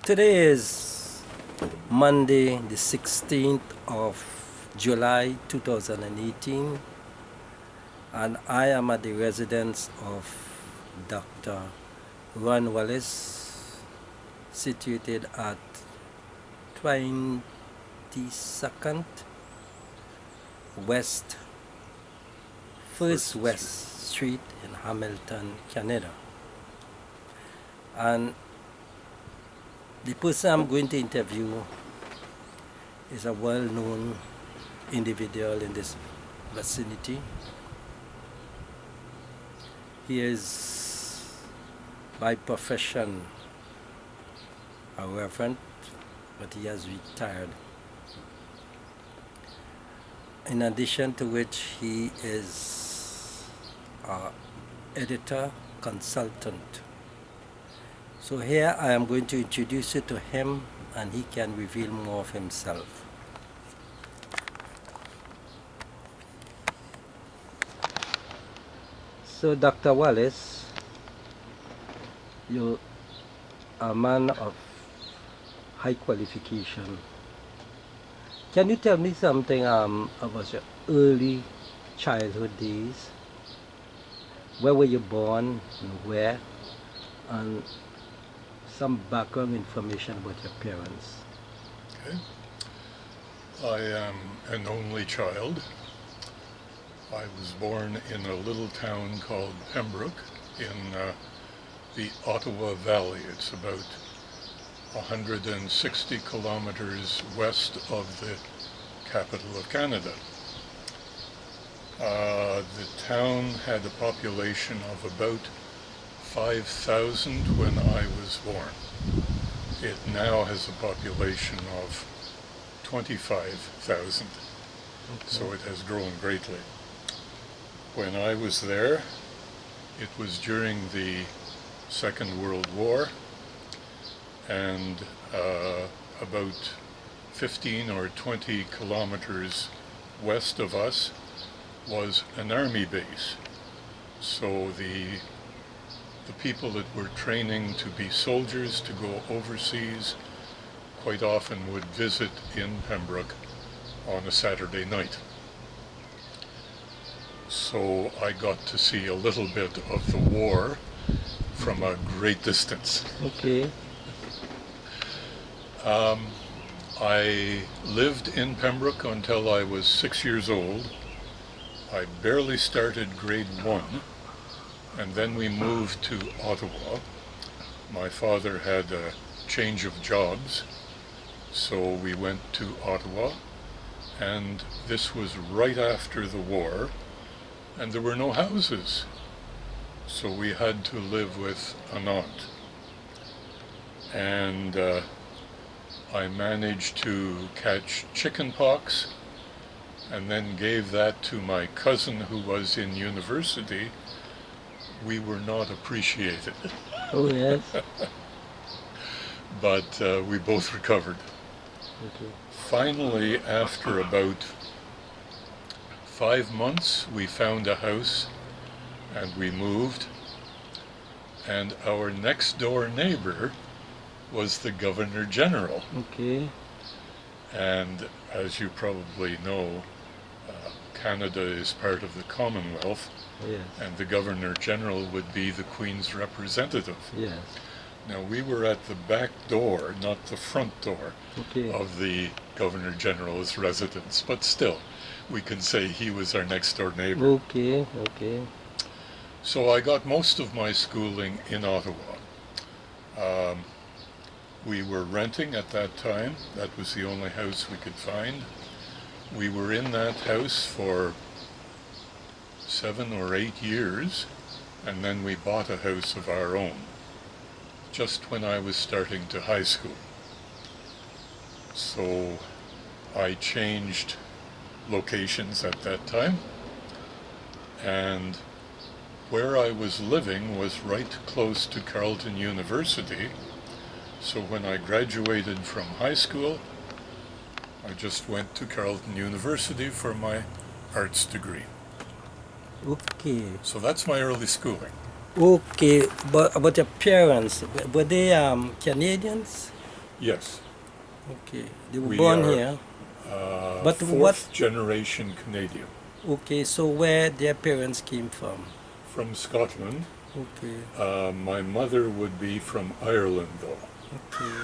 Today is Monday, the 16th of July 2018, and I am at the residence of Dr. Wallace, situated at 22nd West, First West Street in Hamilton, Canada. And the person I'm going to interview is a well-known individual in this vicinity. He is, by profession, a reverend, but he has retired. In addition to which, he is an editor, consultant. So here I am going to introduce you to him, and he can reveal more of himself. So Dr. Wallace, you're a man of high qualification. Can you tell me something about your early childhood days? Where were you born and where? And some background information about your parents. Okay. I am an only child. I was born in a little town called Pembroke in the Ottawa Valley. It's about 160 kilometers west of the capital of Canada. The town had a population of about 5,000 when I was born. It now has a population of 25,000, so it has grown greatly. When I was there, it was during the Second World War, and about 15 or 20 kilometers west of us was an army base. So the people that were training to be soldiers to go overseas quite often would visit in Pembroke on a Saturday night. So I got to see a little bit of the war from a great distance. Okay. I lived in Pembroke until I was 6 years old. I barely started grade 1. And then we moved to Ottawa. My father had a change of jobs, so we went to Ottawa, and this was right after the war, and there were no houses, so we had to live with an aunt. And I managed to catch chicken pox, and then gave that to my cousin who was in university. We were not appreciated. Oh, yes. But we both recovered. Okay. Finally, after about 5 months, we found a house and we moved. And our next door neighbor was the Governor General. Okay. And as you probably know, Canada is part of the Commonwealth. Yes. And the Governor General would be the Queen's representative. Yes. Now we were at the back door, not the front door, Okay. of the Governor General's residence, but still, we can say he was our next door neighbor. Okay. Okay. So I got most of my schooling in Ottawa. We were renting at that time. That was the only house we could find. We were in that house for 7 or 8 years, and then we bought a house of our own, just when I was starting to high school. So I changed locations at that time, and where I was living was right close to Carleton University, so when I graduated from high school, I just went to Carleton University for my arts degree. Okay. So that's my early schooling. Okay, but about your parents, were they Canadians? Yes. Okay, they were We born are here. But fourth generation Canadian. Okay, so where their parents came from? From Scotland. Okay, My mother would be from Ireland, though. okay.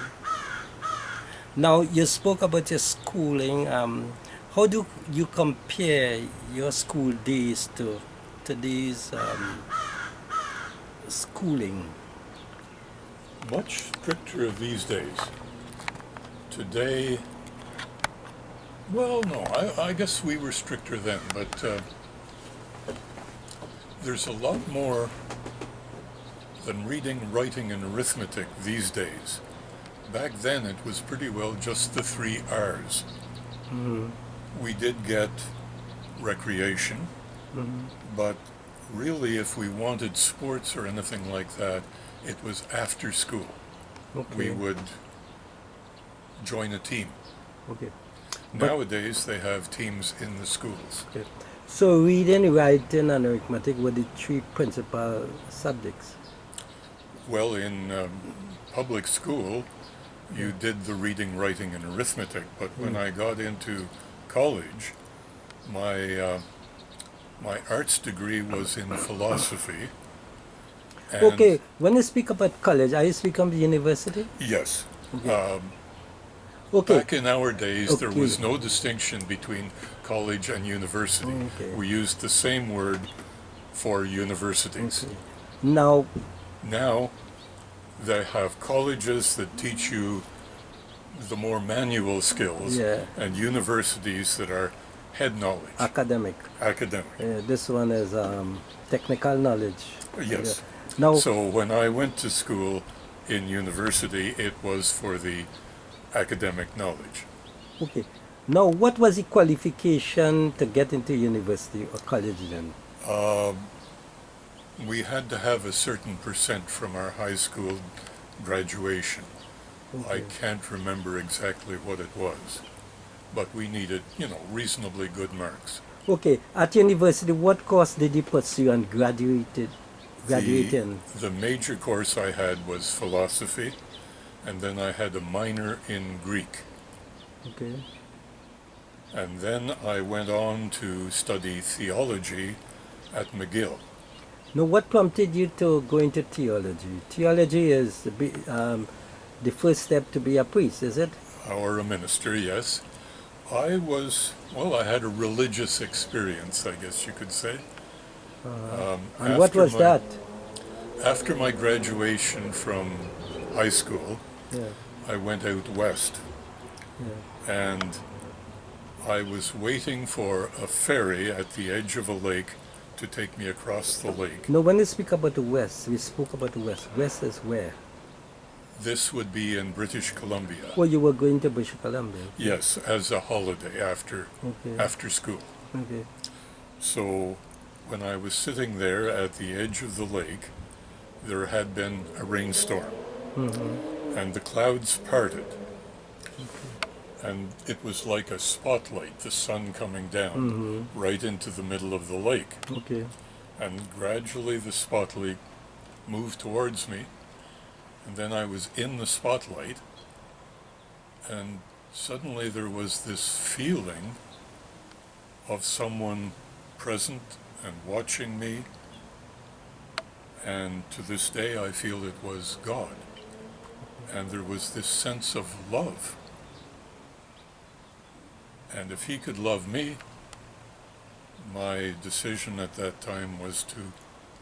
Now you spoke about your schooling. How do you compare your school days to today's schooling? Much stricter these days. Today, well, no, I guess we were stricter then, but there's a lot more than reading, writing, and arithmetic these days. Back then, it was pretty well just the 3 R's. Mm-hmm. We did get recreation, Mm-hmm. but really, if we wanted sports or anything like that, it was after school. Okay. We would join a team. Okay. Nowadays, they have teams in the schools. Okay. So reading, writing, and arithmetic were the three principal subjects. Well, in public school, you did the reading, writing, and arithmetic, but when I got into college, my arts degree was in philosophy. And Okay, when you speak about college, are you speaking of the university? yes. Okay. Okay. Back in our days, there Okay. was no distinction between college and university. Okay. We used the same word for universities. Okay. Now, Now, they have colleges that teach you the more manual skills, Yeah. and universities that are head knowledge, academic. academic. This one is technical knowledge. Yes. Yeah. Now, So when I went to school in university, it was for the academic knowledge. okay. Now, what was the qualification to get into university or college then? We had to have a certain percent from our high school graduation. I Okay. can't remember exactly what it was, but we needed, reasonably good marks. Okay. At university, what course did you pursue and graduate in? The major course I had was philosophy, and then I had a minor in Greek. Okay. And then I went on to study theology at McGill. Now, what prompted you to go into theology? Theology is the first step to be a priest, is it? Or a minister, yes. I had a religious experience, I guess you could say. And what was that? After my graduation from high school, Yeah. I went out west, Yeah. and I was waiting for a ferry at the edge of a lake to take me across the lake. Now, when you speak about the West, we spoke about the West. West is where? This would be in British Columbia. Oh, you were going to British Columbia. Yes, as a holiday Okay. after school. Okay. So when I was sitting there at the edge of the lake, there had been a rainstorm, Mm-hmm. and the clouds parted. And it was like a spotlight, the sun coming down Mm-hmm. right into the middle of the lake. Okay. And gradually the spotlight moved towards me, and then I was in the spotlight, and suddenly there was this feeling of someone present and watching me, and to this day I feel it was God. And there was this sense of love. And if he could love me, my decision at that time was to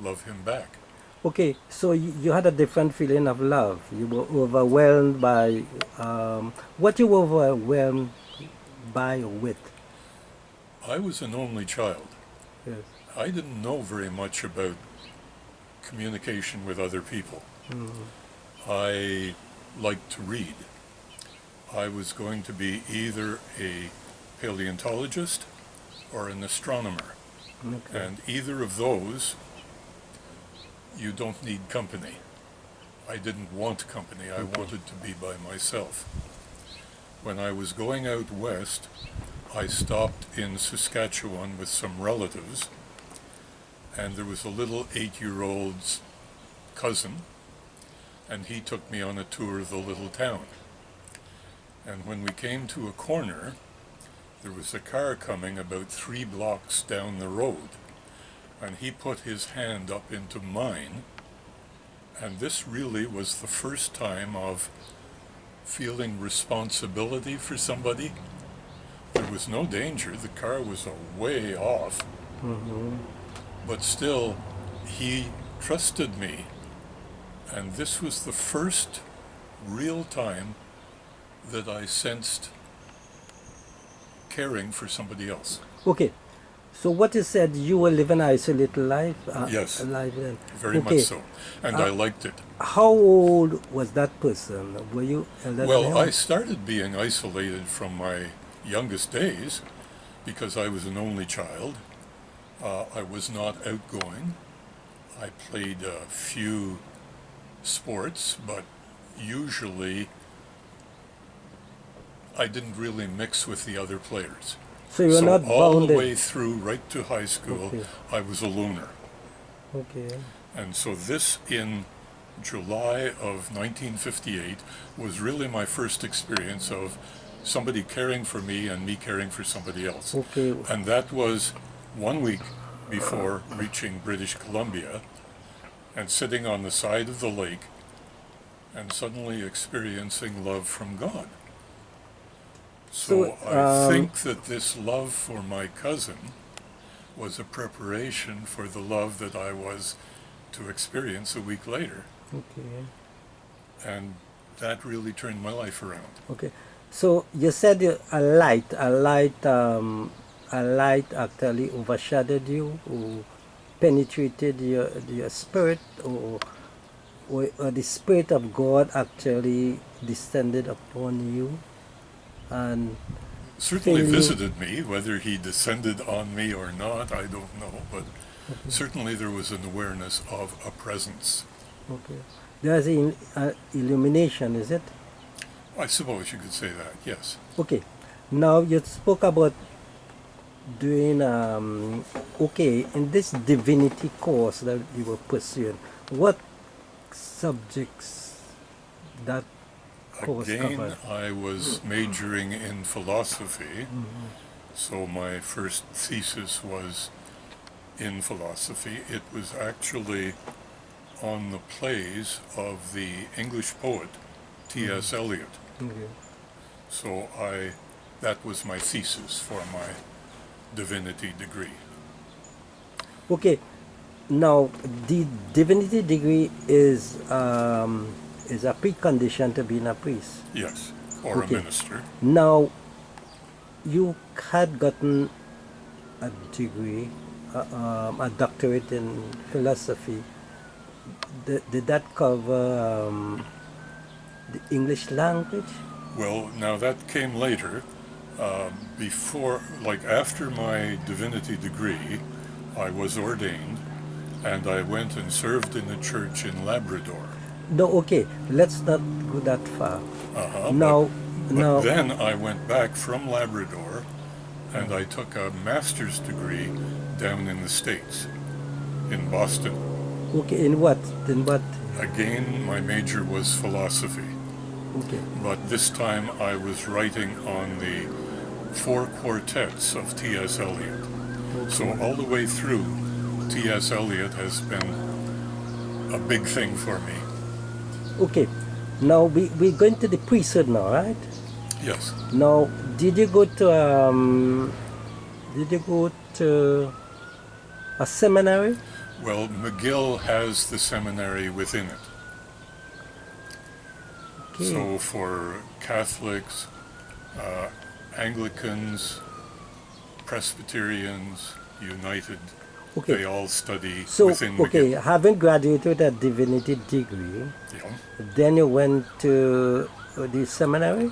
love him back. Okay, so you had a different feeling of love. You were overwhelmed by what you were overwhelmed by or with. I was an only child. Yes. I didn't know very much about communication with other people. Mm-hmm. I liked to read. I was going to be either a paleontologist or an astronomer. Okay. And either of those, you don't need company. I didn't want company. I wanted to be by myself. When I was going out west, I stopped in Saskatchewan with some relatives, and there was a little 8-year-old's cousin, and he took me on a tour of the little town. And when we came to a corner, there was a car coming about 3 blocks down the road, and he put his hand up into mine, and this really was the first time of feeling responsibility for somebody. There was no danger, the car was a way off, but still, he trusted me, and this was the first real time that I sensed caring for somebody else. Okay. So what you said, you were living an isolated life? Yes, life then. very much so, and I liked it. How old was that person? Were you elder than Well, him? I started being isolated from my youngest days because I was an only child. I was not outgoing. I played a few sports, but usually I didn't really mix with the other players. So you were So not all bounded. the way through, right to high school, Okay. I was a loner. Okay. And so this in July of 1958 was really my first experience of somebody caring for me and me caring for somebody else. Okay. And that was 1 week before reaching British Columbia and sitting on the side of the lake and suddenly experiencing love from God. So I think that this love for my cousin was a preparation for the love that I was to experience a week later. Okay. And that really turned my life around. Okay. So you said a light actually overshadowed you, or penetrated your spirit, or the spirit of God actually descended upon you, and Certainly filled you. visited me, whether he descended on me or not, I don't know, but certainly there was an awareness of a presence. Okay. There's illumination, is it? I suppose you could say that, yes. Okay. Now you spoke about doing okay, in this divinity course that you were pursuing, what subjects that course Again, covered? I was majoring in philosophy, so my first thesis was in philosophy. It was actually on the plays of the English poet T.S. Eliot. Okay. So that was my thesis for my divinity degree. Okay. Now the divinity degree is a precondition to being a priest. Yes, or Okay. a minister. Now you had gotten a degree, a doctorate in philosophy. Did that cover the English language? Well, now that came later. After my divinity degree, I was ordained, and I went and served in a church in Labrador. No, okay. Let's not go that far. Uh-huh, Now, but then I went back from Labrador, and I took a master's degree down in the States, in Boston. okay. In what? In what? Again, my major was philosophy, Okay. but this time I was writing on the 4 quartets of T.S. Eliot. So all the way through, T.S. Eliot has been a big thing for me. Okay. Now we're going to the priesthood now, right? Yes. Now, did you go to a seminary? Well, McGill has the seminary within it. Okay. So for Catholics, Anglicans, Presbyterians, United, Okay. they all study So, within okay, McGill. having graduated a divinity degree, Yeah. then you went to the seminary?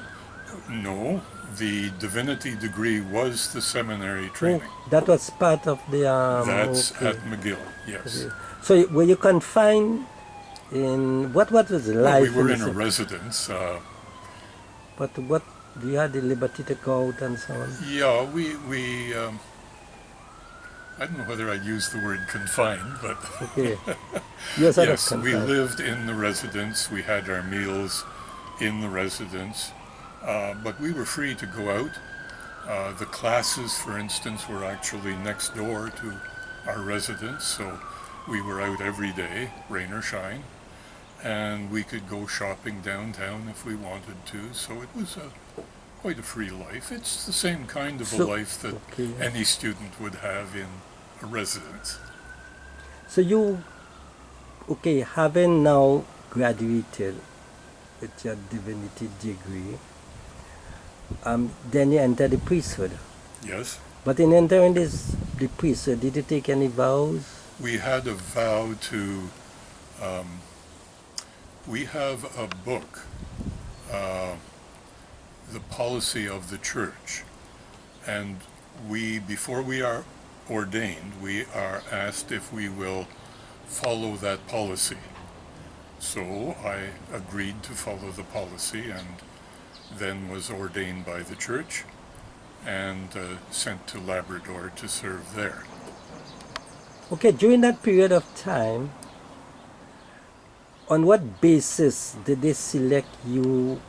No, the divinity degree was the seminary Oh, training. that was part of the. That's okay. at McGill, yes. Okay. So were you confined in what was the Well, life? we were in the a residence. But what you had the liberty to go out and so on? Yeah, we I don't know whether I'd use the word confined, but Okay. You were sort of yes, we confined. lived in the residence. We had our meals in the residence. But we were free to go out. The classes, for instance, were actually next door to our residence, so we were out every day, rain or shine, and we could go shopping downtown if we wanted to. So it was quite a free life. It's the same kind of a life that okay. any student would have in a residence. So you, okay, having now graduated with your divinity degree, then you enter the priesthood. Yes. But in entering the priesthood, did you take any vows? We had a vow to, we have a book, the policy of the church, and before we are ordained, we are asked if we will follow that policy. So I agreed to follow the policy and then was ordained by the church and sent to Labrador to serve there. Okay, during that period of time, on what basis did they select you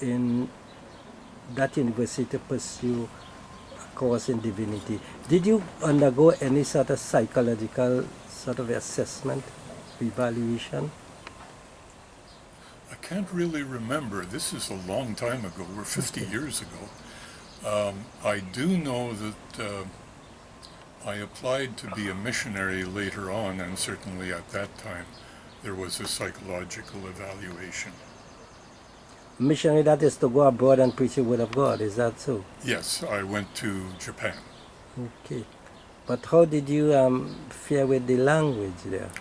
in that university to pursue a course in divinity? Did you undergo any sort of psychological sort of assessment, evaluation? I can't really remember. This is a long time ago. We're 50 years ago. I do know that I applied to be a missionary later on, and certainly at that time there was a psychological evaluation. Missionary, that is to go abroad and preach the word of God, is that so? Yes, I went to Japan. Okay. But how did you fare with the language there?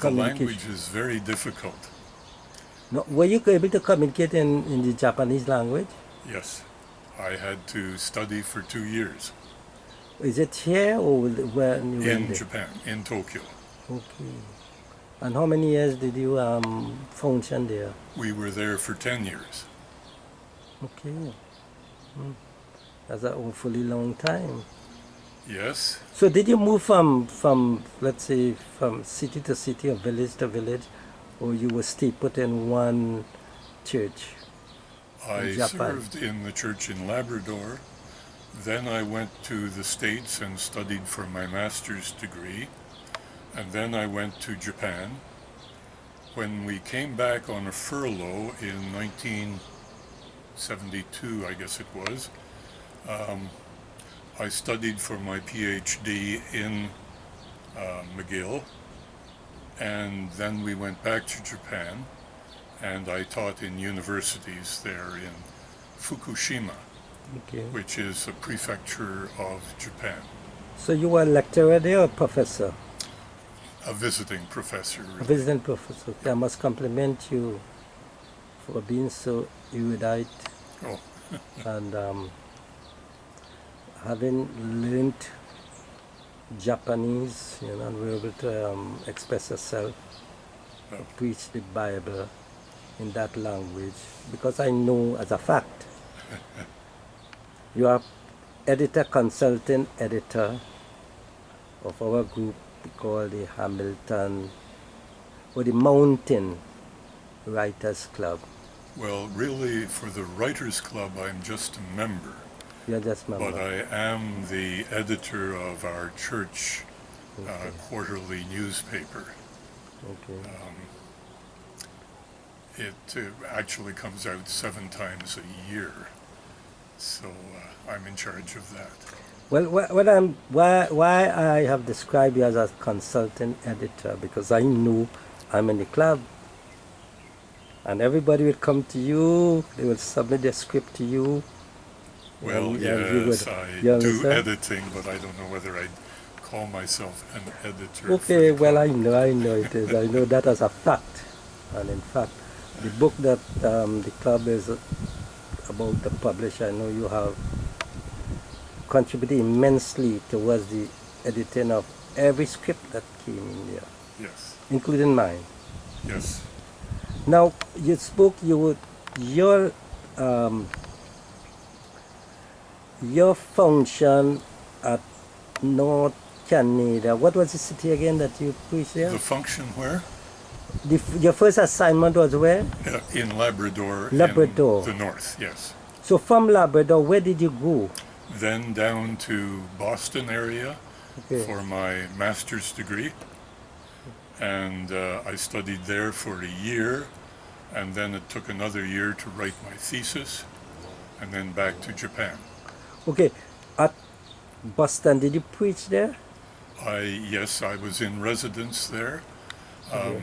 The language is very difficult. No, were you able to communicate in the Japanese language? Yes, I had to study for 2 years. Is it here or where you went In there? Japan, in Tokyo. Okay. And how many years did you function there? We were there for 10 years. Okay. That's an awfully long time. Yes. So did you move from let's say from city to city or village to village, or you were stay put in one church? I Japan. served in the church in Labrador. Then I went to the States and studied for my master's degree. And then I went to Japan. When we came back on a furlough in 1972, I guess it was, I studied for my PhD in McGill. And then we went back to Japan, and I taught in universities there in Fukushima, Okay. which is a prefecture of Japan. So you were a lecturer there or a professor? A visiting professor. A visiting professor. I must compliment you for being so erudite Oh, and having learned Japanese, and were able to express yourself, preach the Bible in that language, because I know as a fact you are editor, consultant editor of our group called the Hamilton or the Mountain Writers Club. well, really, for the Writers Club, I'm just a member. You're just member. But I am the editor of our church Okay. quarterly newspaper. Okay. It actually comes out 7 times a year, so I'm in charge of that. Well, why I have described you as a consultant editor, because I know I'm in the club, and everybody would come to you. They would submit their script to you. Well, and you yes, would- I you do understand? editing, but I don't know whether I'd call myself an editor. Okay, for the well, club. I know it is. I know that as a fact. And in fact, the book that the club is about to publish, I know you have contributed immensely towards the editing of every script that came in there, Yes, including mine. yes. Now, you spoke, your function at North Canada, what was the city again that you preached there? The function where? Your first assignment was where? In Labrador, Labrador. in the north, yes. So from Labrador, where did you go? Then down to Boston area Okay. for my master's degree. And I studied there for a year, and then it took another year to write my thesis, and then back to Japan. Okay. At Boston, did you preach there? Yes, I was in residence there. Okay.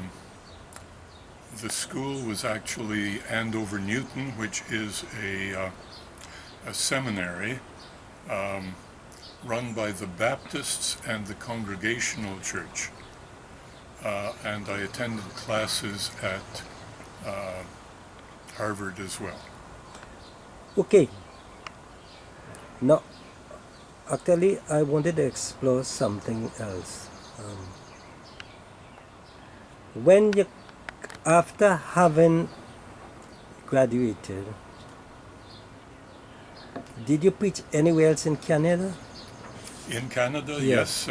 The school was actually Andover Newton, which is a seminary run by the Baptists and the Congregational Church. And I attended classes at Harvard as well. Okay. Now, actually, I wanted to explore something else. When you, after having graduated, did you preach anywhere else in Canada? In Canada, Yeah. yes.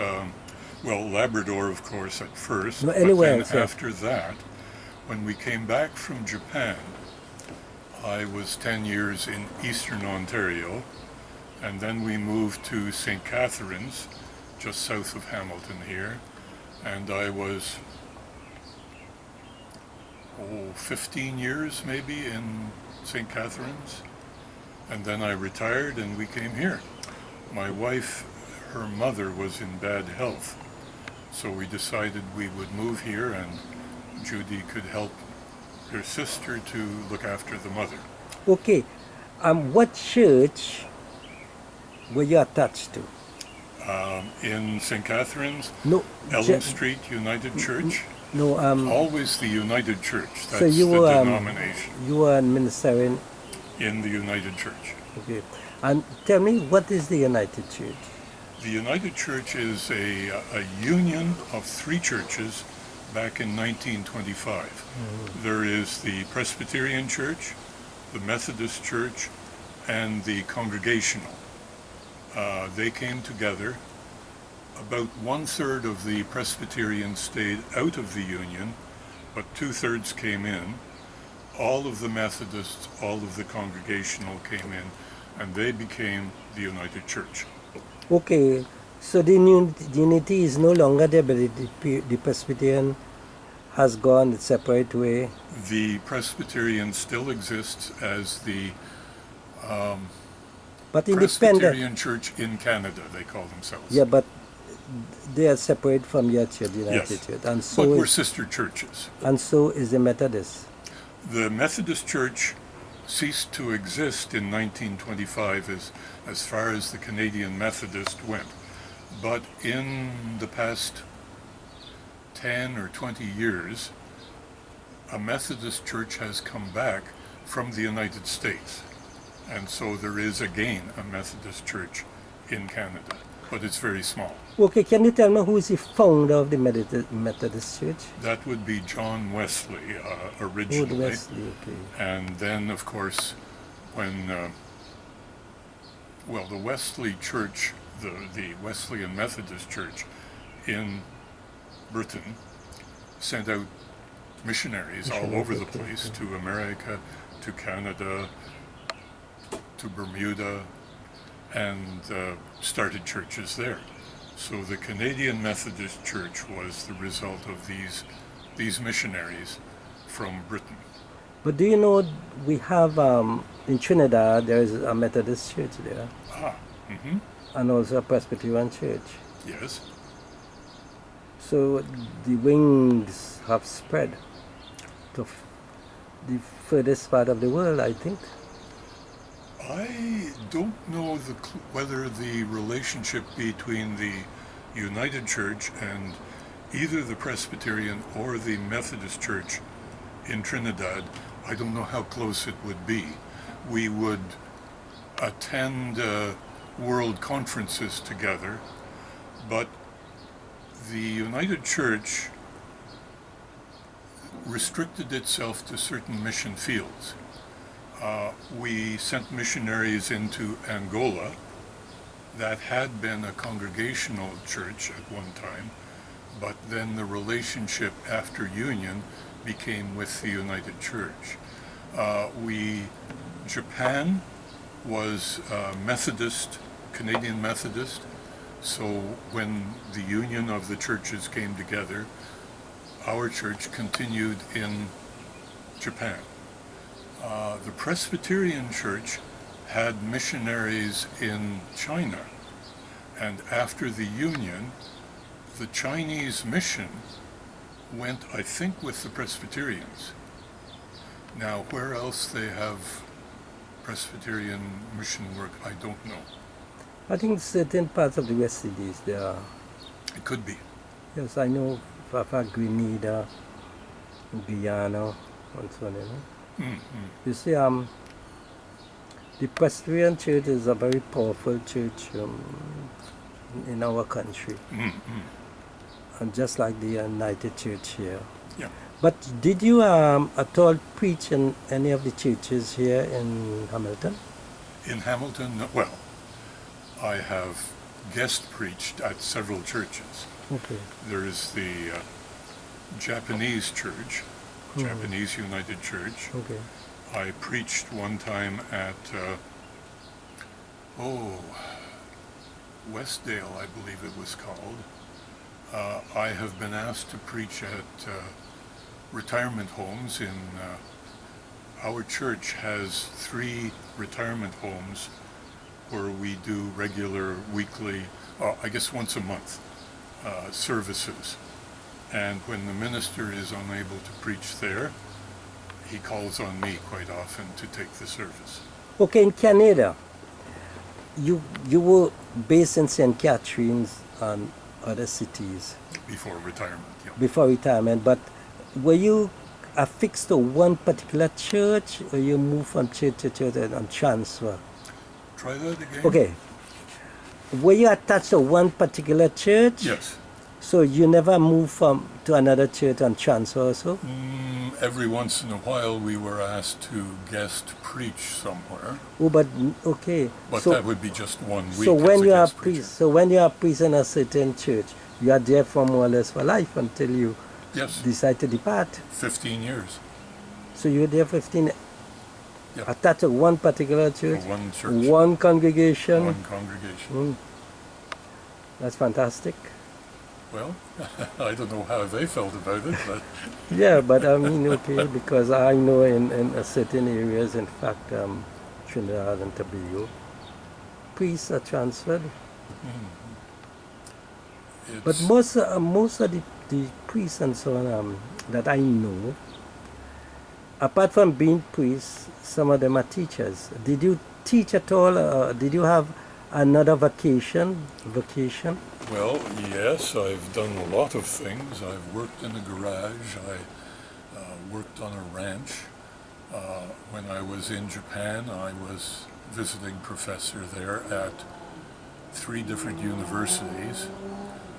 Well, Labrador, of course, at first. No, anywhere but then else, yeah. after that, when we came back from Japan, I was 10 years in Eastern Ontario, and then we moved to St. Catharines, just south of Hamilton here, and I was 15 years maybe in St. Catharines, and then I retired and we came here. My wife, her mother was in bad health, so we decided we would move here and Judy could help her sister to look after the mother. Okay. What church were you attached to? In St. Catharines, No. Elm Street United Church, No. always the United Church. That's So you the were denomination you were ministering. in the United Church. Okay. And tell me, what is the United Church? The United Church is a union of three churches back in 1925. There is the Presbyterian Church, the Methodist Church, and the Congregational. They came together. About 1/3 of the Presbyterians stayed out of the union, but 2/3 came in. All of the Methodists, all of the Congregational came in, and they became the United Church. Okay. So the unity is no longer there, but the Presbyterian has gone its separate way. The Presbyterian still exists as the But independent. Presbyterian Church in Canada, they call themselves. Yeah, but they are separate from your church, the United Yes. Church, and But so we're is, sister churches. and so is the Methodist. The Methodist Church ceased to exist in 1925 as far as the Canadian Methodist went. But in the past 10 or 20 years, a Methodist church has come back from the United States. And so there is again a Methodist church in Canada, but it's very small. Okay, can you tell me who is the founder of the Methodist Church? That would be John Wesley Oh, originally. Wesley, okay. And then, of course, when, the Wesley Church, the Wesleyan Methodist Church in Britain sent out missionaries all over the place, to America, to Canada, to Bermuda, and started churches there. So the Canadian Methodist Church was the result of these missionaries from Britain. But do you know we have in Trinidad there is a Methodist church there, and also a Presbyterian church. Yes. So the wings have spread to the furthest part of the world, I think. I don't know whether the relationship between the United Church and either the Presbyterian or the Methodist Church in Trinidad, I don't know how close it would be. We would attend world conferences together, but the United Church restricted itself to certain mission fields. We sent missionaries into Angola. That had been a congregational church at one time, but then the relationship after union became with the United Church. Japan was Methodist, Canadian Methodist, so when the union of the churches came together, our church continued in Japan. The Presbyterian Church had missionaries in China, and after the union, the Chinese mission went, I think, with the Presbyterians. Now, where else they have Presbyterian mission work, I don't know. I think certain parts of the West Indies there are. It could be. Yes, I know for Grenada, Guyana, and so on, you know. Mm-hmm. You see, the Presbyterian Church is a very powerful church in our country, and just like the United Church here. Yeah. But did you at all preach in any of the churches here in Hamilton? In Hamilton, well, I have guest preached at several churches. Okay. There is the Japanese Church, Japanese United Church. Okay. I preached one time at, Westdale, I believe it was called. I have been asked to preach at retirement homes in, our church has 3 retirement homes where we do regular weekly, I guess once a month, services. And when the minister is unable to preach there, he calls on me quite often to take the service. Okay, in Canada, you were based in St. Catharines and other cities Before retirement, yeah. before retirement, but were you affixed to one particular church, or you moved from church to church and transfer? Try that again? Okay. Were you attached to one particular church? Yes. So you never moved to another church and transfer also? Every once in a while we were asked to guest preach somewhere, Oh, but okay. but so, that would be just 1 week. so when as a you are guest preacher. priest, so when you are priest in a certain church, you are there for more or less for life until you Yes, decide to depart. 15 years. So you were there 15, Yeah. attached to one particular For church, one church, one congregation. one congregation. Mm. That's fantastic. Well, I don't know how they felt about it, but Yeah, but I mean, okay, because I know in certain areas, in fact, Trinidad and Tobago, priests are transferred. But it's, most of the priests and so on that I know, apart from being priests, some of them are teachers. Did you teach at all? Did you have another vocation? well, yes, I've done a lot of things. I've worked in a garage. I worked on a ranch. When I was in Japan, I was visiting professor there at 3 different universities.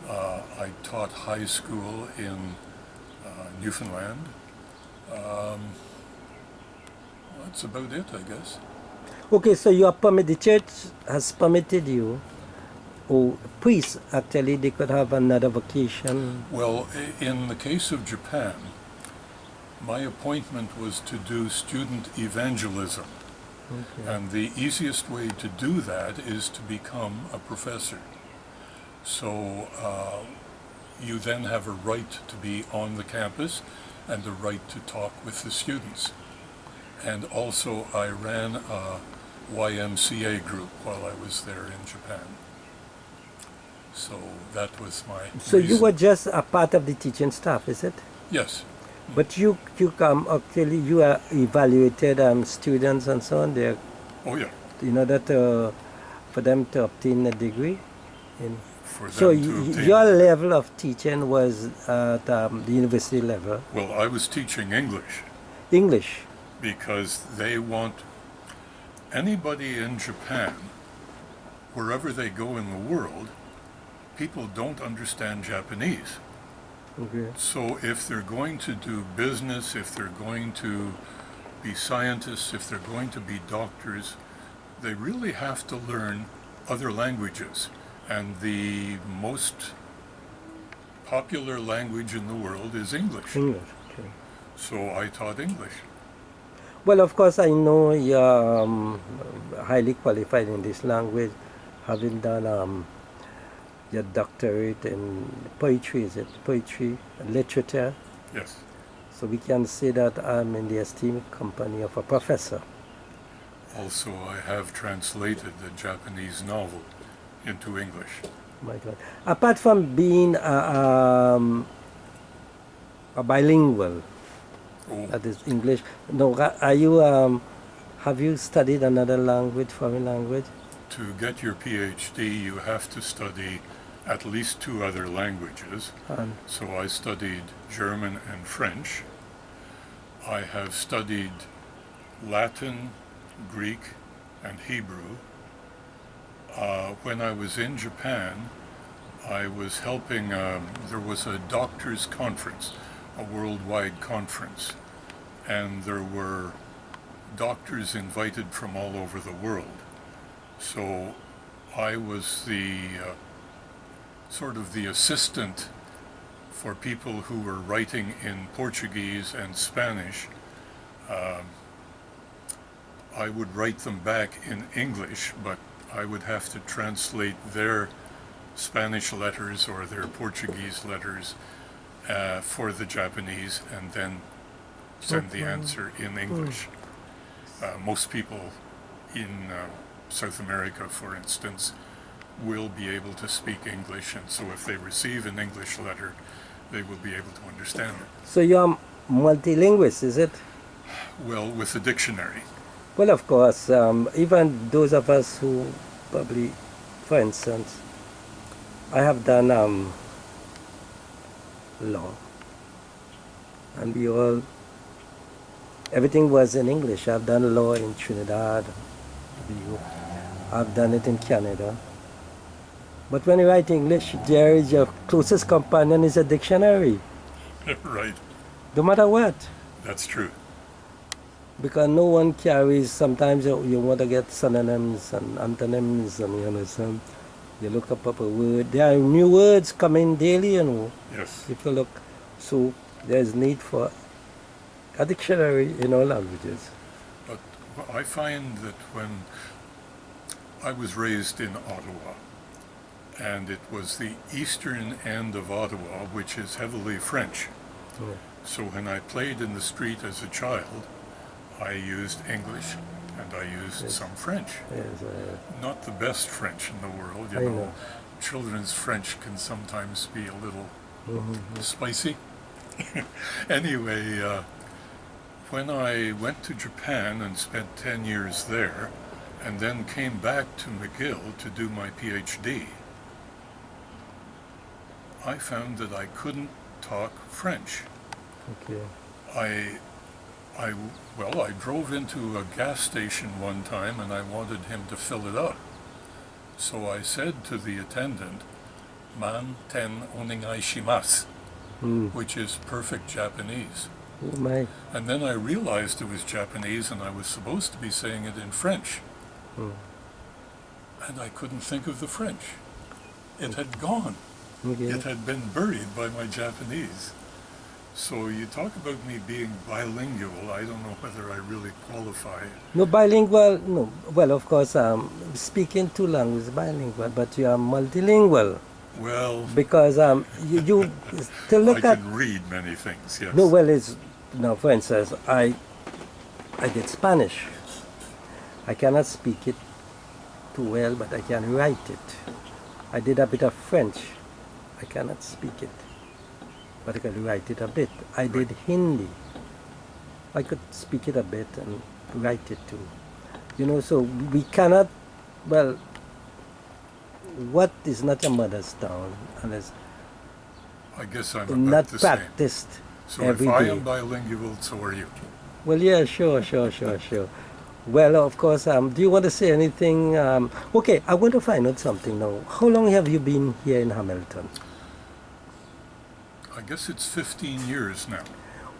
I taught high school in Newfoundland. That's about it, I guess. Okay, so you are the church has permitted you, or priests actually, they could have another vocation. Well, in the case of Japan, my appointment was to do student evangelism. Okay. And the easiest way to do that is to become a professor. So you then have a right to be on the campus and a right to talk with the students. And also I ran a YMCA group while I was there in Japan. So that was my So you reason. were just a part of the teaching staff, is it? Yes. But you actually you are evaluated students and so on there Oh yeah. in order for them to obtain a degree. For them So to obtain. your level of teaching was at the university level. Well, I was teaching English English. because they want anybody in Japan, wherever they go in the world, people don't understand Japanese. Okay. So if they're going to do business, if they're going to be scientists, if they're going to be doctors, they really have to learn other languages. And the most popular language in the world is English. English. Okay. So I taught English. Well, of course, I know you're highly qualified in this language, having done your doctorate in poetry, is it? Poetry, literature. Yes. So we can say that I'm in the esteemed company of a professor. Also, I have translated the Japanese novel into English. My God. Apart from being a bilingual, Oh, that is English. No, are you? Have you studied another language, foreign language? to get your PhD, you have to study at least 2 other languages. And So I studied German and French. I have studied Latin, Greek, and Hebrew. When I was in Japan, I was helping, there was a doctors' conference, a worldwide conference, and there were doctors invited from all over the world. So I was the sort of the assistant for people who were writing in Portuguese and Spanish. I would write them back in English, but I would have to translate their Spanish letters or their Portuguese letters for the Japanese and then send the answer in English. Most people in South America, for instance, will be able to speak English, and so if they receive an English letter, they will be able to understand it. so you're multilingual, is it? Well, with a dictionary. Well, of course, even those of us who probably, for instance, I have done law, and we all, everything was in English. I've done law in Trinidad, I've done it in Canada. But when you write English, there is your closest companion is a dictionary, Right, no matter what. that's true. Because no one carries, sometimes you want to get synonyms and antonyms, and you understand, you look up a word. There are new words coming daily, you know, Yes. if you look. So there's need for a dictionary in all languages. But I find that when I was raised in Ottawa, and it was the eastern end of Ottawa, which is heavily French. Oh. So when I played in the street as a child, I used English and I used Yes. some French. Yes, Not the best French in the world, you I know. know. Children's French can sometimes be a little mhm. spicy. Anyway, when I went to Japan and spent 10 years there, and then came back to McGill to do my PhD, I found that I couldn't talk French. Okay. I drove into a gas station one time and I wanted him to fill it up. So I said to the attendant, "Man ten onegai shimasu," which is perfect Japanese. Oh my. And then I realized it was Japanese and I was supposed to be saying it in French. And I couldn't think of the French. It had gone. Okay. It had been buried by my Japanese. So you talk about me being bilingual. I don't know whether I really qualify. No, bilingual, no. Well, of course, speaking 2 languages bilingual, but you are multilingual. Well, Because you to I look at, can read many things, yes. no, well, it's, now, for instance, I did Spanish. I cannot speak it too well, but I can write it. I did a bit of French. I cannot speak it, but I can write it a bit. I did Hindi. I could speak it a bit and write it too. You know, so we cannot, well, what is not your mother's tongue unless I guess I'm not about the same. practiced So every if I day. am bilingual, so are you. Well, yeah, sure. Well, of course, do you want to say anything? Okay, I want to find out something now. How long have you been here in Hamilton? I guess it's 15 years now.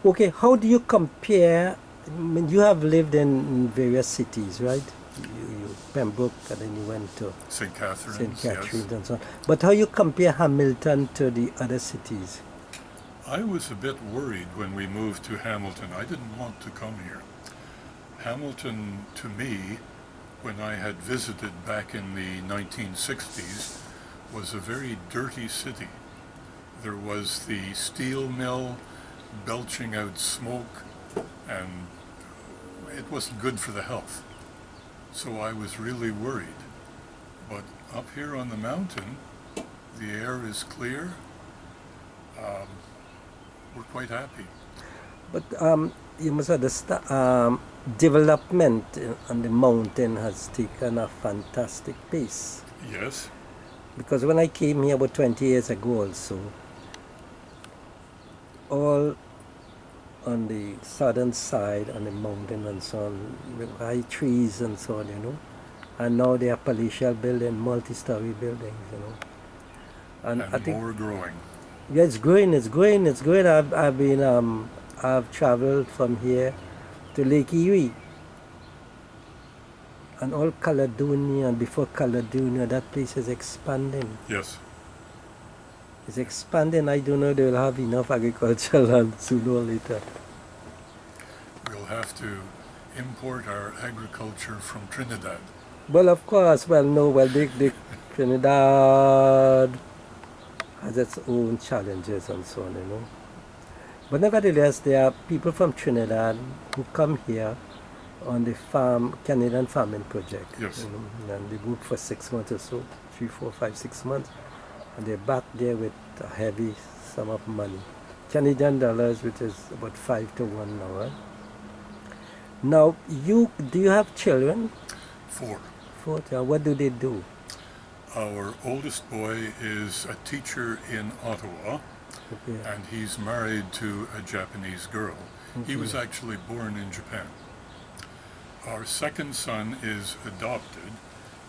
Okay, how do you compare? I mean, you have lived in various cities, right? You Pembroke, and then you went to St. Catharines, St. Catharines yes. and so on. But how you compare Hamilton to the other cities? I was a bit worried when we moved to Hamilton. I didn't want to come here. Hamilton, to me, when I had visited back in the 1960s, was a very dirty city. There was the steel mill belching out smoke, and it wasn't good for the health. So I was really worried. But up here on the mountain, the air is clear. We're quite happy. But you must understand, development on the mountain has taken a fantastic pace. Yes. Because when I came here about 20 years ago also, all on the southern side, on the mountain and so on, with high trees and so on, you know. And now they are palatial buildings, multi-story buildings, you know. And I think more growing. yeah, it's growing, it's growing, it's growing. I've traveled from here to Lake Erie. And all Caledonia, and before Caledonia, that place is expanding. Yes. It's expanding. I don't know they will have enough agricultural land sooner or later. We'll have to import our agriculture from Trinidad. Well, of course, the Trinidad has its own challenges and so on, you know. But nevertheless, there are people from Trinidad who come here on the Canadian farming project. Yes. You know, and they work for 6 months or so, 3, 4, 5, 6 months, and they're back there with a heavy sum of money. Canadian dollars, which is about 5 to 1 now. Right? Now, do you have children? 4. 4. What do they do? Our oldest boy is a teacher in Ottawa, Okay. and he's married to a Japanese girl. He was actually born in Japan. Our second son is adopted,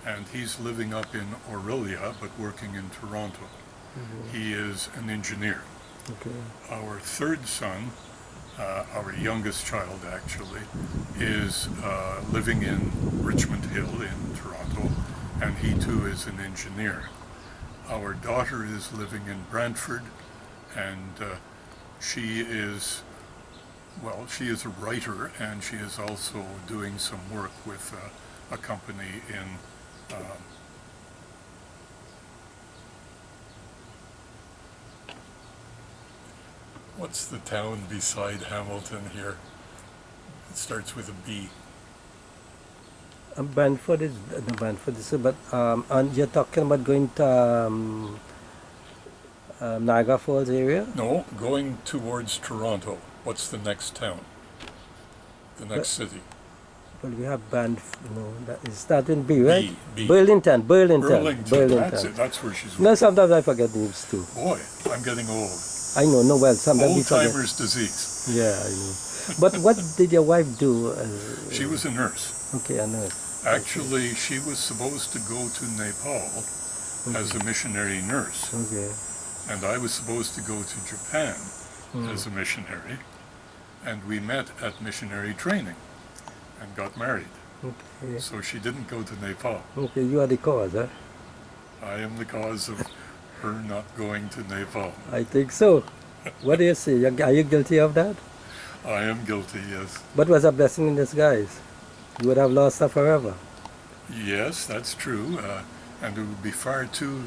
and he's living up in Aurelia, but working in Toronto. He is an engineer. Okay. Our third son, our youngest child actually, is living in Richmond Hill in Toronto, and he too is an engineer. Our daughter is living in Brantford, and she is a writer, and she is also doing some work with a company in what's the town beside Hamilton here? It starts with a B. Brantford is but and you're talking about going to Niagara Falls area? No, going towards Toronto. What's the next town? The next city? Well, we have that is starting B, right? B. Burlington. That's it. That's where she's No, sometimes I forget names too. Boy, I'm getting old. I know, no, well, sometimes we forget. Old-timer's disease. Yeah, I know. But what did your wife do? She was a nurse. Okay, a nurse. Actually, she was supposed to go to Nepal as a missionary nurse. Okay. And I was supposed to go to Japan as a missionary. And we met at missionary training and got married. Okay. So she didn't go to Nepal. Okay, you are the cause, huh? I am the cause of her not going to Nepal. I think so. What do you say? Are you guilty of that? I am guilty, yes. But was a blessing in disguise. You would have lost her forever. Yes, that's true. And it would be far too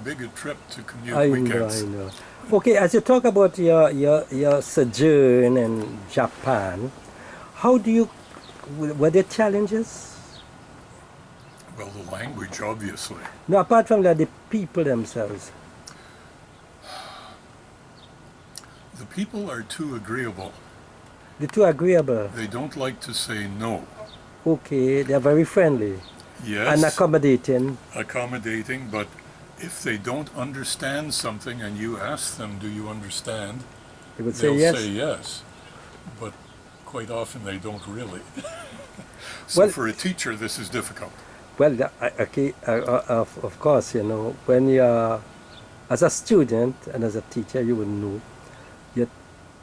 big a trip to commute I weekends. know. Okay, as you talk about your sojourn in Japan, were there challenges? Well, the language, obviously. No, apart from that, the people themselves. The people are too agreeable. They're too agreeable. They don't like to say no. Okay, they're very friendly. Yes. And accommodating. Accommodating, but if they don't understand something and you ask them, do you understand? They would say They'll yes. say yes. But quite often they don't really. So Well, for a teacher, this is difficult. Well, okay, of course, you know, when you're, as a student and as a teacher, you would know,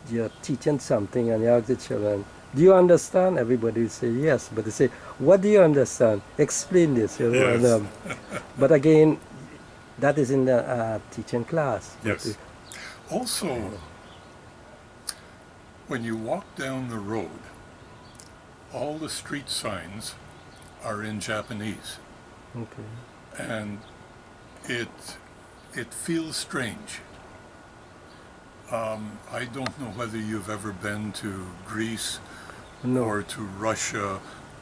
you're teaching something and you ask the children, do you understand? Everybody will say yes, but they say, what do you understand? Explain this, you know. Yes. But again, that is in the teaching class. Yes. Also, when you walk down the road, all the street signs are in Japanese, Okay. and it feels strange. I don't know whether you've ever been to Greece No. or to Russia,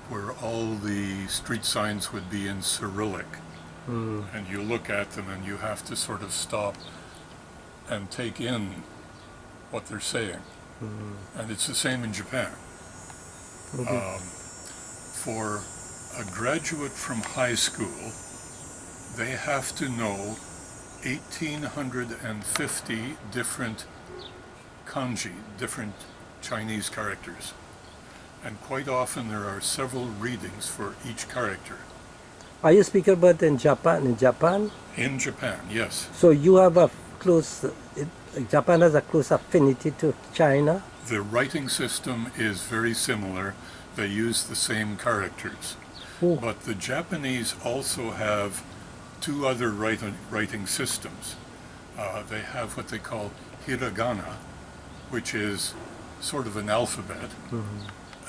where all the street signs would be in Cyrillic, and you look at them and you have to sort of stop and take in what they're saying. And it's the same in Japan. For a graduate from high school, they have to know 1,850 different kanji, different Chinese characters. And quite often there are several readings for each character. Are you speaking about in Japan? In Japan? In Japan, yes. So you have a close, Japan has a close affinity to China? The writing system is very similar. They use the same characters. Oh. But the Japanese also have two other writing systems. They have what they call hiragana, which is sort of an alphabet.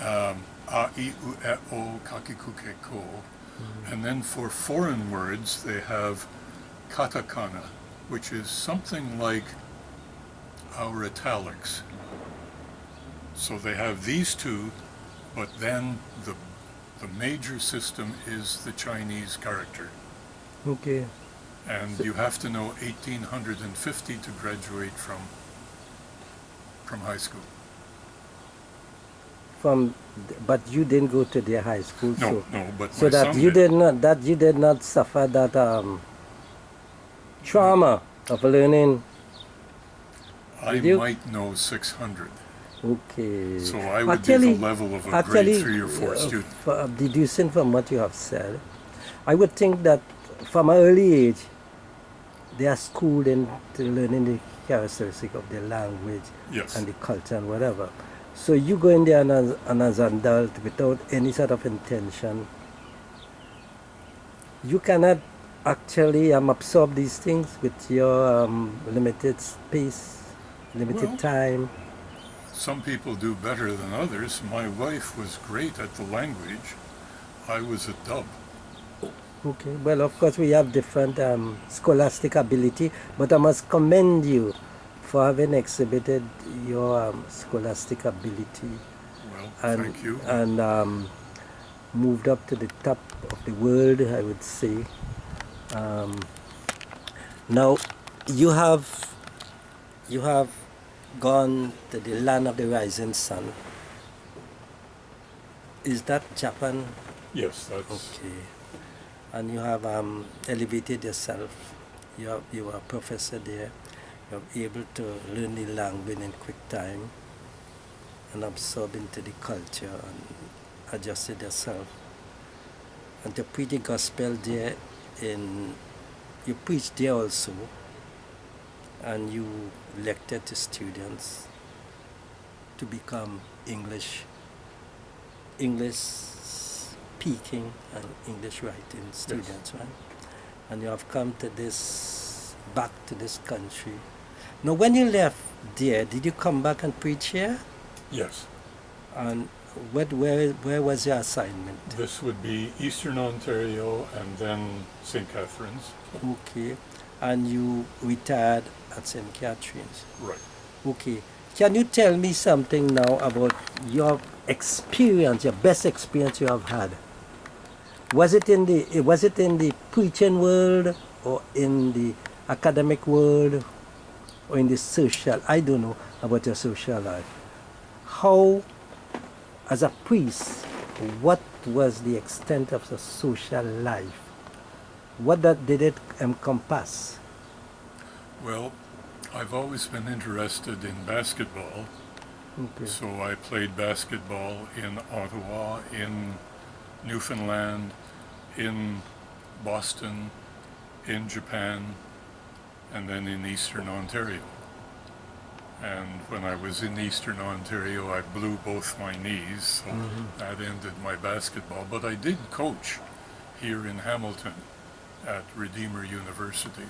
A, I, U, E, O, kakiku, keko. And then for foreign words, they have katakana, which is something like our italics. So they have these two, but then the major system is the Chinese character. Okay. And you have to know 1,850 to graduate from high school. But you didn't go to their high school, No, but so my that son you did. you did not suffer that trauma of learning. I Did you? might know 600. Okay. So I would be the level of a grade 3 or 4 student. Deducing from what you have said, I would think that from an early age, they are schooled into learning the characteristic of the language Yes. and the culture and whatever. So you go in there and as an adult without any sort of intention, you cannot actually absorb these things with your limited space, limited Well, time. Some people do better than others. My wife was great at the language. I was a dub. Okay, well, of course, we have different scholastic ability, but I must commend you for having exhibited your scholastic ability Well, and, thank you. and moved up to the top of the world, I would say. Now, you have gone to the land of the rising sun. Is that Japan? Yes, that's Okay. And you have elevated yourself. You are a professor there. You're able to learn the language in quick time and absorb into the culture and adjusted yourself. And to preach the gospel there you preach there also, and you lecture to students to become English speaking and English writing students, right? And you have come to back to this country. Now, when you left there, did you come back and preach here? yes. And where was your assignment? This would be Eastern Ontario and then St. Catharines. Okay. And you retired at St. Catherine's. Right. Okay. Can you tell me something now about your experience, your best experience you have had? Was it in the preaching world or in the academic world or in the social? I don't know about your social life. How, as a priest, what was the extent of the social life? What did it encompass? Well, I've always been interested in basketball. Okay. So I played basketball in Ottawa, in Newfoundland, in Boston, in Japan, and then in Eastern Ontario. And when I was in Eastern Ontario, I blew both my knees, so that ended my basketball. But I did coach here in Hamilton at Redeemer University.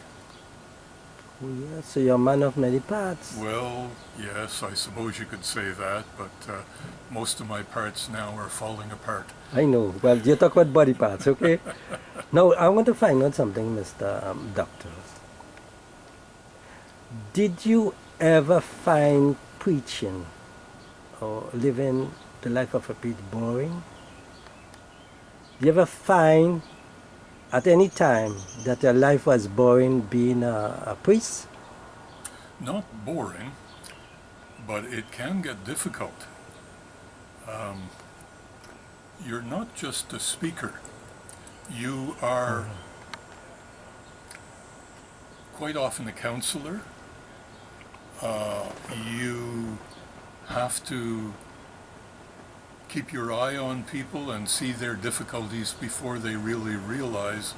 Oh, yeah, so you're a man of many parts. Well, yes, I suppose you could say that, but most of my parts now are falling apart. I know. Well, you talk about body parts, okay? Now, I want to find out something, Mr. Doctor. Did you ever find preaching or living the life of a priest boring? Do you ever find at any time that your life was boring being a priest? Not boring, but it can get difficult. You're not just a speaker. You are quite often a counselor. You have to keep your eye on people and see their difficulties before they really realize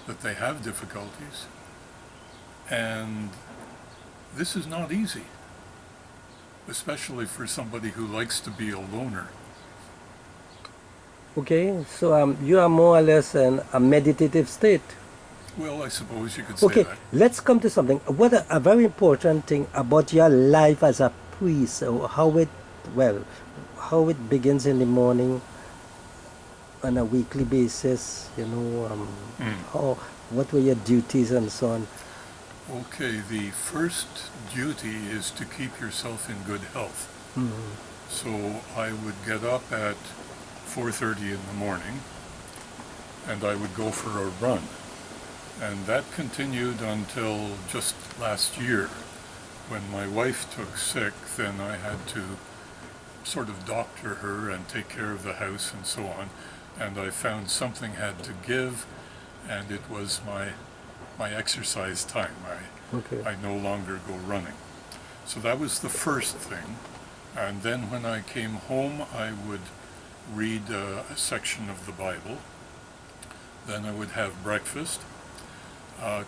that they have difficulties. And this is not easy, especially for somebody who likes to be a loner. Okay, so you are more or less in a meditative state. Well, I suppose you could say Okay, that. let's come to something. What a very important thing about your life as a priest, or how it begins in the morning on a weekly basis, what were your duties and so on. Okay, the first duty is to keep yourself in good health. So I would get up at 4:30 in the morning and I would go for a run. And that continued until just last year. When my wife took sick, then I had to sort of doctor her and take care of the house and so on. And I found something had to give, and it was my exercise time. I no longer go running. So that was the first thing. And then when I came home, I would read a section of the Bible. Then I would have breakfast.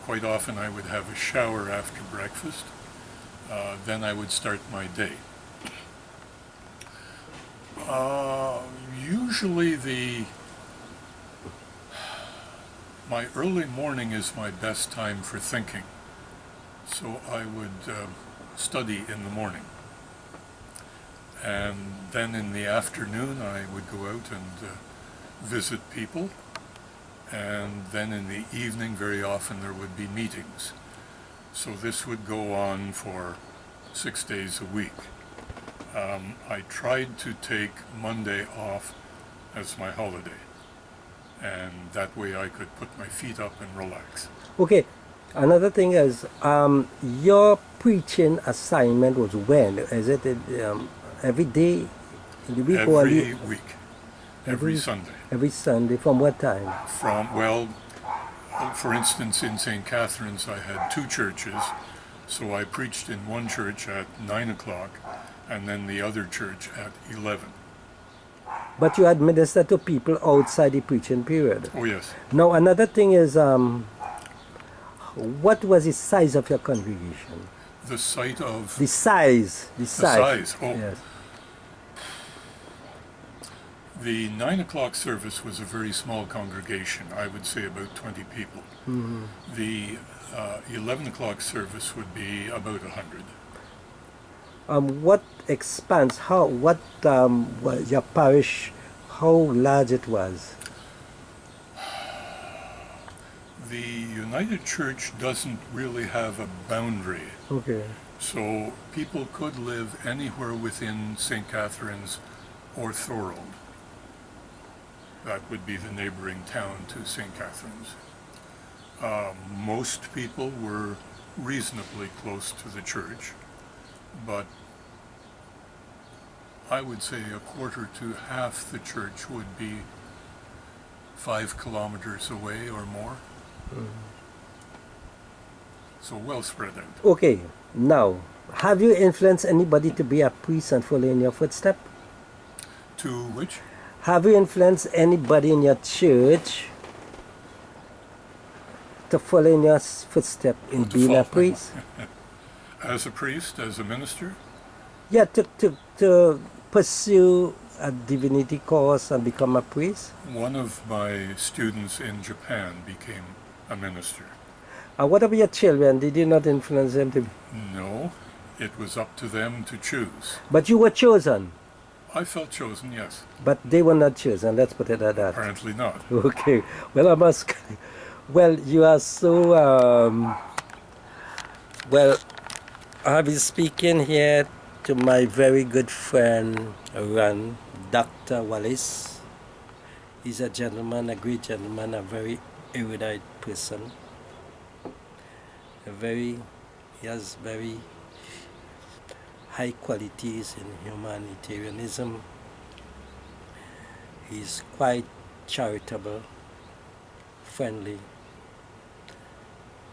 Quite often I would have a shower after breakfast. Then I would start my day. Usually my early morning is my best time for thinking. So I would study in the morning. And then in the afternoon I would go out and visit people. And then in the evening very often there would be meetings. So this would go on for 6 days a week. I tried to take Monday off as my holiday, and that way I could put my feet up and relax. Okay, another thing is, your preaching assignment was when? Is it every day in the week? Every week, every Sunday. Every Sunday, from what time? For instance, in St. Catherine's I had 2 churches, so I preached in one church at 9 o'clock and then the other church at 11. But you administer to people outside the preaching period. Oh yes. Now another thing is, what was the size of your congregation? The site of... The size. The size, oh. Yes. The 9 o'clock service was a very small congregation, I would say about 20 people. Mm-hmm. The 11 o'clock service would be about 100. What expanse, was your parish, how large it was? The United Church doesn't really have a boundary. Okay. So people could live anywhere within St. Catherine's or Thorold. That would be the neighboring town to St. Catherine's. Most people were reasonably close to the church, but I would say a quarter to half the church would be 5 kilometers away or more. Mm-hmm. So well spread out. Okay, now, have you influenced anybody to be a priest and follow in your footsteps? To which? Have you influenced anybody in your church to follow in your footsteps in being a priest? As a priest, as a minister? Yeah, to pursue a divinity course and become a priest? One of my students in Japan became a minister. And what about your children? Did you not influence them to? No, it was up to them to choose. But you were chosen. I felt chosen, yes. But they were not chosen. Let's put it at that. Apparently not. Okay. Well, I must. Well, you are so. Well, I'll be speaking here to my very good friend, Dr. Wallace. He's a gentleman, a great gentleman, a very erudite person. He has very high qualities in humanitarianism. He's quite charitable, friendly,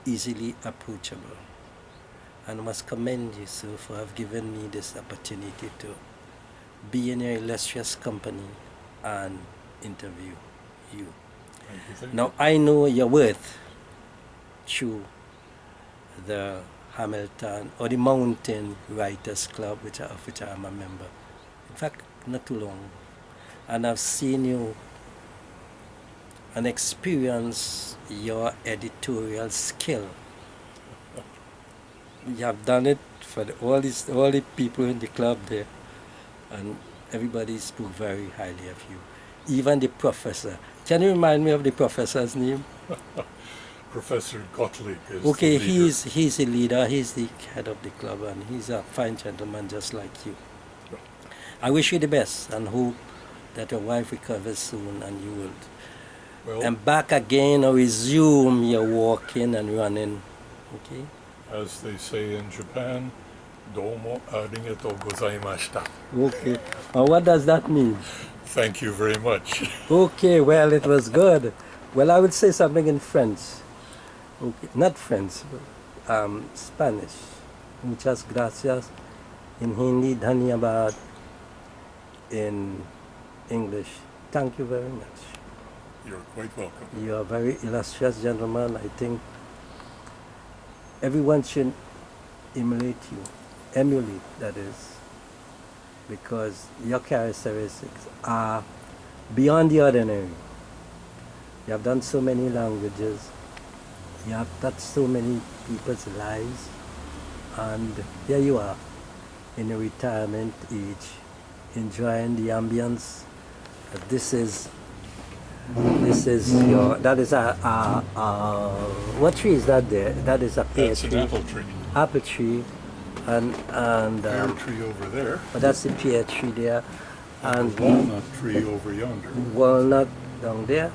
easily approachable. And I must commend you, sir, for have given me this opportunity to be in your illustrious company and interview you. Thank Now, I know your worth through the Hamilton or the Mountain Writers Club, of which I am a member. In fact, not too long. And I've seen you and experienced your editorial skill. You have done it for all the people in the club there, and everybody spoke very highly of you. Even the professor. Can you remind me of the professor's name? Professor Gottlieb is Okay, the leader. he's the leader, he's the head of the club, and he's a fine gentleman just like you. I wish you the best and hope that your wife recovers soon and you will. Well, And back again or resume your walking and running. Okay? as they say in Japan, domo arigatou gozaimashita. Okay. What does that mean? Thank you very much. Okay, well, it was good. Well, I would say something in French. Okay, not French, Spanish. Muchas gracias. In Hindi, dhanyabad. In English, thank you very much. You're quite welcome. You are a very illustrious gentleman. I think everyone should emulate, that is, because your characteristics are beyond the ordinary. You have done so many languages, you have touched so many people's lives, and here you are in a retirement age, enjoying the ambience. This is your, that is what tree is that there? That is a pear That's tree. an apple tree. Apple tree, and Pear tree over there. but that's the pear tree there, and The walnut tree over yonder. walnut down there.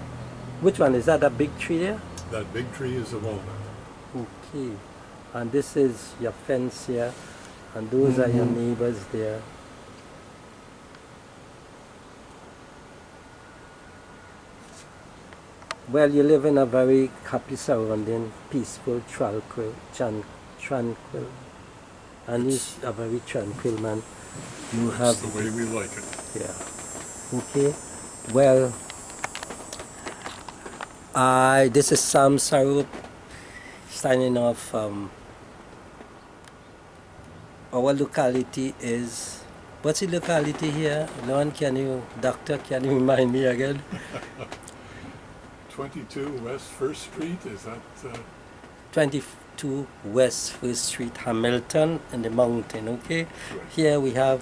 Which one is that? A big tree there? That big tree is a walnut. Okay, and this is your fence here, and those are your neighbors there. Well, you live in a very happy surrounding, peaceful, tranquil, and he's a very tranquil man. You That's have, the way we like it. yeah. Okay. Well, this is Sam Saroop signing off. Our locality is, what's the locality here? Lon, Doctor, can you remind me again? 22 West First Street, is that? 22 West First Street, Hamilton, in the mountain, okay? Right. Here we have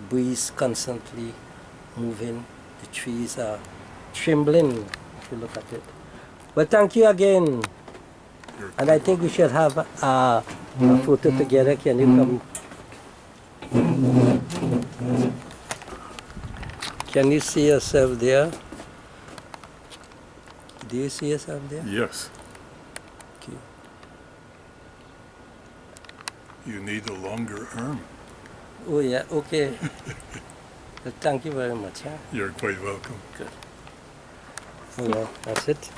breeze constantly moving. The trees are trembling, if you look at it. Well, thank you again. You're And I think we should have a photo together. Can you come? Can you see yourself there? Do you see yourself there? Yes. Okay. You need a longer arm. Oh yeah, okay. Well, thank you very much. Huh? You're quite welcome. Good. Oh yeah, that's it.